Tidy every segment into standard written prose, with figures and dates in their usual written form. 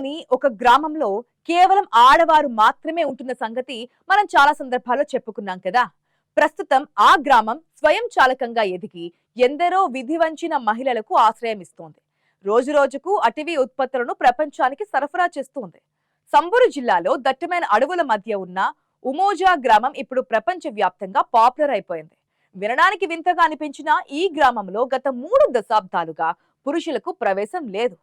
రాష్ట్రంలోని ఒక గ్రామంలో కేవలం ఆడవారు మాత్రమే ఉంటున్న సంగతి మనం చాలా సందర్భాల్లో చెప్పుకున్నాం కదా. ప్రస్తుతం ఆ గ్రామం స్వయం చాలకంగా ఎదిగి ఎందరో విధివంచిన మహిళలకు ఆశ్రయం ఇస్తోంది. రోజు రోజుకు అటవీ ఉత్పత్తులను ప్రపంచానికి సరఫరా చేస్తోంది. సంబూరు జిల్లాలో దట్టమైన అడవుల మధ్య ఉన్న ఉమోజా గ్రామం ఇప్పుడు ప్రపంచ వ్యాప్తంగా పాపులర్ అయిపోయింది. వినడానికి వింతగా అనిపించిన ఈ గ్రామంలో గత 3 దశాబ్దాలుగా పురుషులకు ప్రవేశం లేదు.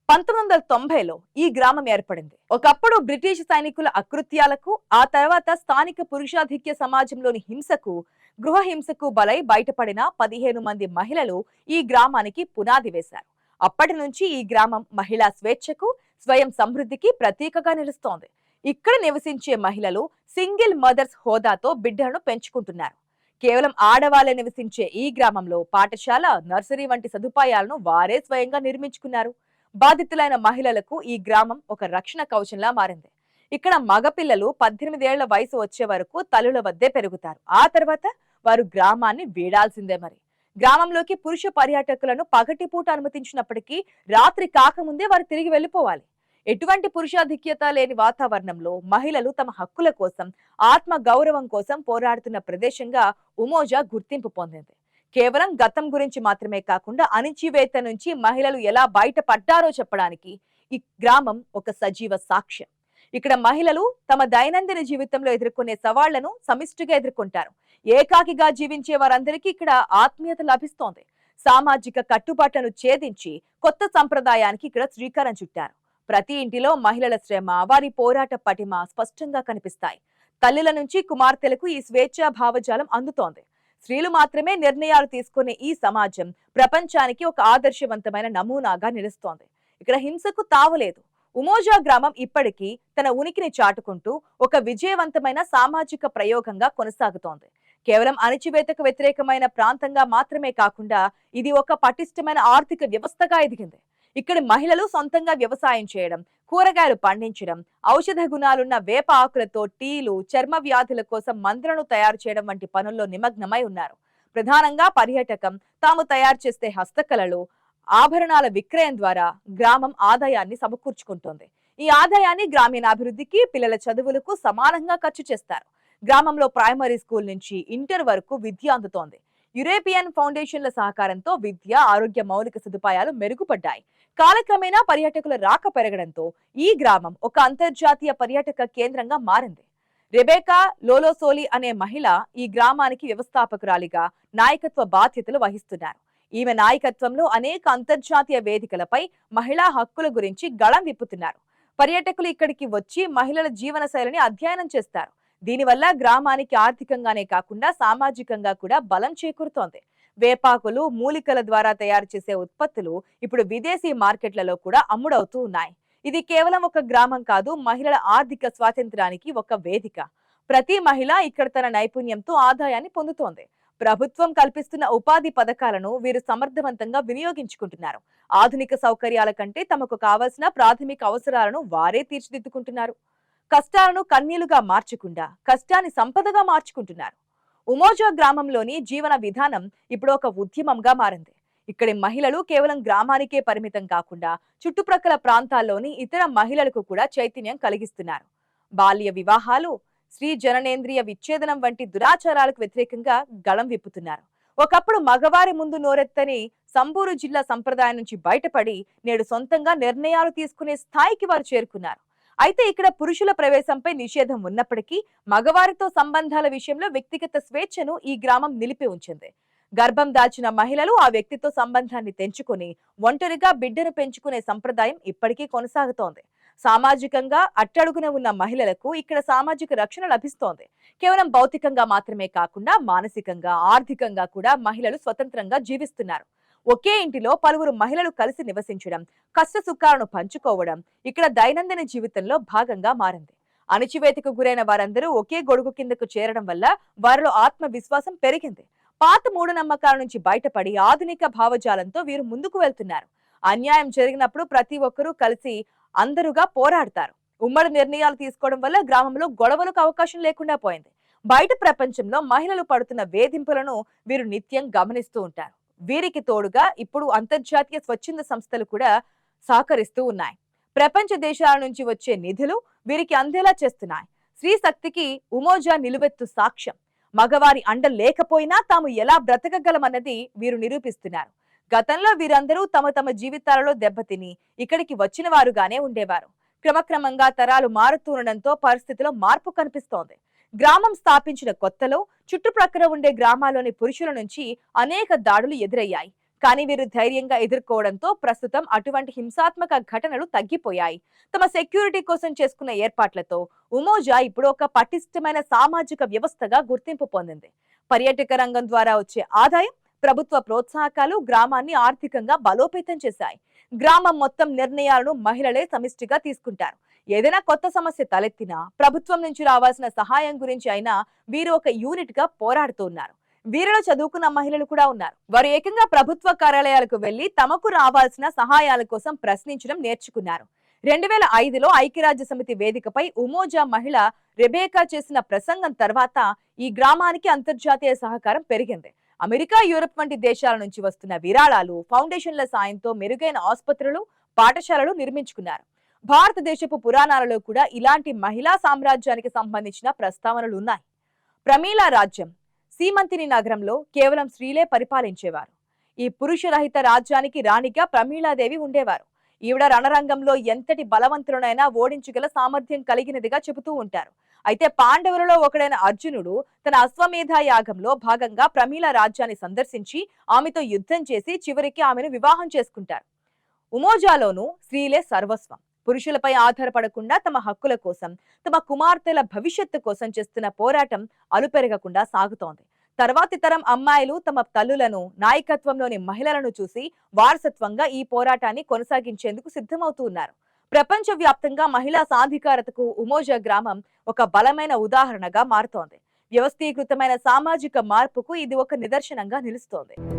1990లో ఈ గ్రామం ఏర్పడింది. ఒకప్పుడు బ్రిటిష్ సైనికుల అకృత్యాలకు, ఆ తర్వాత స్థానిక పురుషాధిక్య సమాజంలోని హింసకు, గృహ హింసకు బలై బయటపడిన 15 మంది మహిళలు ఈ గ్రామానికి పునాది వేశారు. అప్పటి నుంచి ఈ గ్రామం మహిళా స్వేచ్ఛకు, స్వయం సమృద్ధికి ప్రతీకగా నిలుస్తోంది. ఇక్కడ నివసించే మహిళలు సింగిల్ మదర్స్ హోదాతో బిడ్డలను పెంచుకుంటున్నారు. కేవలం ఆడవాళ్లే నివసించే ఈ గ్రామంలో పాఠశాల, నర్సరీ వంటి సదుపాయాలను వారే స్వయంగా నిర్మించుకున్నారు. బాధితులైన మహిళలకు ఈ గ్రామం ఒక రక్షణ కవచంలా మారింది. ఇక్కడ మగపిల్లలు 18 ఏళ్ల వయసు వచ్చే వరకు తల్లుల వద్దే పెరుగుతారు. ఆ తర్వాత వారు గ్రామాన్ని వీడాల్సిందే. మరి గ్రామంలోకి పురుష పర్యాటకులను పగటిపూట అనుమతించినప్పటికీ రాత్రి కాకముందే వారు తిరిగి వెళ్లిపోవాలి. ఎటువంటి పురుషాధిక్యత లేని వాతావరణంలో మహిళలు తమ హక్కుల కోసం, ఆత్మ గౌరవం కోసం పోరాడుతున్న ప్రదేశంగా ఉమోజా గుర్తింపు పొందింది. కేవలం గతం గురించి మాత్రమే కాకుండా అణిచివేత నుంచి మహిళలు ఎలా బయటపడ్డారో చెప్పడానికి ఈ గ్రామం ఒక సజీవ సాక్ష్యం. ఇక్కడ మహిళలు తమ దైనందిన జీవితంలో ఎదుర్కొనే సవాళ్లను సమిష్టిగా ఎదుర్కొంటారు. ఏకాకిగా జీవించే వారందరికీ ఇక్కడ ఆత్మీయత లభిస్తోంది. సామాజిక కట్టుబాట్లను ఛేదించి కొత్త సంప్రదాయానికి ఇక్కడ శ్రీకారం చుట్టారు. ప్రతి ఇంటిలో మహిళల శ్రమ, వారి పోరాట పటిమ స్పష్టంగా కనిపిస్తాయి. తల్లుల నుంచి కుమార్తెలకు ఈ స్వేచ్ఛా భావజాలం అందుతోంది. స్త్రీలు మాత్రమే నిర్ణయాలు తీసుకునే ఈ సమాజం ప్రపంచానికి ఒక ఆదర్శవంతమైన నమూనాగా నిలుస్తోంది. ఇక్కడ హింసకు తావులేదు. ఉమోజా గ్రామం ఇప్పటికీ తన ఉనికిని చాటుకుంటూ ఒక విజయవంతమైన సామాజిక ప్రయోగంగా కొనసాగుతోంది. కేవలం అణచివేతకు వ్యతిరేకమైన ప్రాంతంగా మాత్రమే కాకుండా ఇది ఒక పటిష్టమైన ఆర్థిక వ్యవస్థగా ఎదిగింది. ఇక్కడి మహిళలు సొంతంగా వ్యవసాయం చేయడం, కూరగాయలు పండించడం, ఔషధ గుణాలున్న వేప ఆకులతో టీలు, చర్మ వ్యాధుల కోసం మందులను తయారు చేయడం వంటి పనుల్లో నిమగ్నమై ఉన్నారు. ప్రధానంగా పర్యాటకం, తాము తయారు చేసే హస్తకళలు, ఆభరణాల విక్రయం ద్వారా గ్రామం ఆదాయాన్ని సమకూర్చుకుంటోంది. ఈ ఆదాయాన్ని గ్రామీణాభివృద్ధికి, పిల్లల చదువులకు సమానంగా ఖర్చు చేస్తారు. గ్రామంలో ప్రైమరీ స్కూల్ నుంచి ఇంటర్ వరకు విద్య అందుతోంది. యూరోపియన్ ఫౌండేషన్ల సహకారంతో విద్య, ఆరోగ్య మౌలిక సదుపాయాలు మెరుగుపడ్డాయి. కాలక్రమేణా పర్యాటకుల రాక పెరగడంతో ఈ గ్రామం ఒక అంతర్జాతీయ పర్యాటక కేంద్రంగా మారింది. రెబేకా లోలోసోలి అనే మహిళ ఈ గ్రామానికి వ్యవస్థాపకురాలిగా నాయకత్వ బాధ్యతలు వహిస్తున్నారు. ఈమె నాయకత్వంలో అనేక అంతర్జాతీయ వేదికలపై మహిళా హక్కుల గురించి గళం విప్పుతున్నారు. పర్యాటకులు ఇక్కడికి వచ్చి మహిళల జీవన శైలిని అధ్యయనం చేస్తారు. దీనివల్ల గ్రామానికి ఆర్థికంగానే కాకుండా సామాజికంగా కూడా బలం చేకూరుతోంది. వేపాకులు, మూలికల ద్వారా తయారు చేసే ఉత్పత్తులు ఇప్పుడు విదేశీ మార్కెట్లలో కూడా అమ్ముడవుతూ ఉన్నాయి. ఇది కేవలం ఒక గ్రామం కాదు, మహిళల ఆర్థిక స్వాతంత్రానికి ఒక వేదిక. ప్రతి మహిళ ఇక్కడ తన నైపుణ్యంతో ఆదాయాన్ని పొందుతోంది. ప్రభుత్వం కల్పిస్తున్న ఉపాధి పథకాలను వీరు సమర్థవంతంగా వినియోగించుకుంటున్నారు. ఆధునిక సౌకర్యాల కంటే తమకు కావలసిన ప్రాథమిక అవసరాలను వారే తీర్చిదిద్దుకుంటున్నారు. కష్టాలను కన్నీలుగా మార్చకుండా కష్టాన్ని సంపదగా మార్చుకుంటున్నారు. ఉమోజా గ్రామంలోని జీవన విధానం ఇప్పుడు ఒక ఉద్యమంగా మారింది. ఇక్కడి మహిళలు కేవలం గ్రామానికే పరిమితం కాకుండా చుట్టుప్రక్కల ప్రాంతాల్లోని ఇతర మహిళలకు కూడా చైతన్యం కలిగిస్తున్నారు. బాల్య వివాహాలు, స్త్రీ జననేంద్రియ విచ్ఛేదనం వంటి దురాచారాలకు వ్యతిరేకంగా గళం విప్పుతున్నారు. ఒకప్పుడు మగవారి ముందు నోరెత్తని సంబూరు జిల్లా సంప్రదాయం నుంచి బయటపడి నేడు సొంతంగా నిర్ణయాలు తీసుకునే స్థాయికి వారు చేరుకున్నారు. అయితే ఇక్కడ పురుషుల ప్రవేశంపై నిషేధం ఉన్నప్పటికీ మగవారితో సంబంధాల విషయంలో వ్యక్తిగత స్వేచ్ఛను ఈ గ్రామం నిలిపి ఉంచింది. గర్భం దాల్చిన మహిళలు ఆ వ్యక్తితో సంబంధాన్ని తెంచుకుని ఒంటరిగా బిడ్డను పెంచుకునే సంప్రదాయం ఇప్పటికీ కొనసాగుతోంది. సామాజికంగా అట్టడుగున ఉన్న మహిళలకు ఇక్కడ సామాజిక రక్షణ లభిస్తోంది. కేవలం భౌతికంగా మాత్రమే కాకుండా మానసికంగా, ఆర్థికంగా కూడా మహిళలు స్వతంత్రంగా జీవిస్తున్నారు. ఒకే ఇంటిలో పలువురు మహిళలు కలిసి నివసించడం, కష్ట సుఖాలను పంచుకోవడం ఇక్కడ దైనందిన జీవితంలో భాగంగా మారింది. అణచివేతకు గురైన వారందరూ ఒకే గొడుగు కిందకు చేరడం వల్ల వారిలో ఆత్మవిశ్వాసం పెరిగింది. పాత మూఢనమ్మకాల నుంచి బయటపడి ఆధునిక భావజాలంతో వీరు ముందుకు వెళ్తున్నారు. అన్యాయం జరిగినప్పుడు ప్రతి ఒక్కరూ కలిసి అందరుగా పోరాడతారు. ఉమ్మడి నిర్ణయాలు తీసుకోవడం వల్ల గ్రామంలో గొడవలకు అవకాశం లేకుండా పోయింది. బయట ప్రపంచంలో మహిళలు పడుతున్న వేధింపులను వీరు నిత్యం గమనిస్తూ ఉంటారు. వీరికి తోడుగా ఇప్పుడు అంతర్జాతీయ స్వచ్ఛంద సంస్థలు కూడా సహకరిస్తూ ఉన్నాయి. ప్రపంచ దేశాల నుంచి వచ్చే నిధులు వీరికి అందేలా చేస్తున్నాయి. స్త్రీ శక్తికి ఉమోజా నిలువెత్తు సాక్ష్యం. మగవారి అండ లేకపోయినా తాము ఎలా బ్రతకగలమన్నది వీరు నిరూపిస్తున్నారు. గతంలో వీరందరూ తమ తమ జీవితాలలో దెబ్బతిని ఇక్కడికి వచ్చిన వారుగానే ఉండేవారు. క్రమక్రమంగా తరాలు మారుతుండడంతో పరిస్థితిలో మార్పు కనిపిస్తోంది. గ్రామం స్థాపించిన కొత్తలో చుట్టుప్రక్కల ఉండే గ్రామాల్లోని పురుషుల నుంచి అనేక దాడులు ఎదురయ్యాయి. కానీ వీరు ధైర్యంగా ఎదుర్కోవడంతో ప్రస్తుతం అటువంటి హింసాత్మక ఘటనలు తగ్గిపోయాయి. తమ సెక్యూరిటీ కోసం చేసుకున్న ఏర్పాట్లతో ఉమోజా ఇప్పుడు ఒక పటిష్టమైన సామాజిక వ్యవస్థగా గుర్తింపు పొందింది. పర్యాటక రంగం ద్వారా వచ్చే ఆదాయం, ప్రభుత్వ ప్రోత్సాహకాలు గ్రామాన్ని ఆర్థికంగా బలోపేతం చేశాయి. గ్రామం మొత్తం నిర్ణయాలను మహిళలే సమిష్టిగా తీసుకుంటారు. ఏదైనా కొత్త సమస్య తలెత్తినా ప్రభుత్వం నుంచి రావాల్సిన సహాయం గురించి అయినా వీరు ఒక యూనిట్ గా పోరాడుతున్నారు. వీరిలో చదువుకున్న మహిళలు కూడా ఉన్నారు. వారు ఏకంగా ప్రభుత్వ కార్యాలయాలకు వెళ్లి తమకు రావాల్సిన సహాయాల కోసం ప్రశ్నించడం నేర్చుకున్నారు. 2005లో ఐక్యరాజ్య సమితి వేదికపై ఉమోజా మహిళ రెబేకా చేసిన ప్రసంగం తర్వాత ఈ గ్రామానికి అంతర్జాతీయ సహకారం పెరిగింది. అమెరికా, యూరప్ వంటి దేశాల నుంచి వస్తున్న విరాళాలు, ఫౌండేషన్ల సాయంతో మెరుగైన ఆసుపత్రులు, పాఠశాలలు నిర్మించుకున్నారు. భారతదేశపు పురాణాలలో కూడా ఇలాంటి మహిళా సామ్రాజ్యానికి సంబంధించిన ప్రస్తావనలు ఉన్నాయి. ప్రమీలా రాజ్యం సీమంతిని నగరంలో కేవలం స్త్రీలే పరిపాలించేవారు. ఈ పురుషరహిత రాజ్యానికి రాణిగా ప్రమీలాదేవి ఉండేవారు. ఈవిడ రణరంగంలో ఎంతటి బలవంతులనైనా ఓడించగల సామర్థ్యం కలిగినదిగా చెబుతూ ఉంటారు. అయితే పాండవులలో ఒకడైన అర్జునుడు తన అశ్వమేధ యాగంలో భాగంగా ప్రమీల రాజ్యాన్ని సందర్శించి ఆమెతో యుద్ధం చేసి చివరికి ఆమెను వివాహం చేసుకుంటారు. ఉమోజాలోనూ స్త్రీలే సర్వస్వం. పురుషులపై ఆధారపడకుండా తమ హక్కుల కోసం, తమ కుమార్తెల భవిష్యత్తు కోసం చేస్తున్న పోరాటం అలుపెరగకుండా సాగుతోంది. తర్వాతి తరం అమ్మాయిలు తమ తల్లులను, నాయకత్వంలోని మహిళలను చూసి వారసత్వంగా ఈ పోరాటాన్ని కొనసాగించేందుకు సిద్ధమవుతూ ఉన్నారు. ప్రపంచ వ్యాప్తంగా మహిళా సాధికారతకు ఉమోజా గ్రామం ఒక బలమైన ఉదాహరణగా మారుతోంది. వ్యవస్థీకృతమైన సామాజిక మార్పుకు ఇది ఒక నిదర్శనంగా నిలుస్తోంది.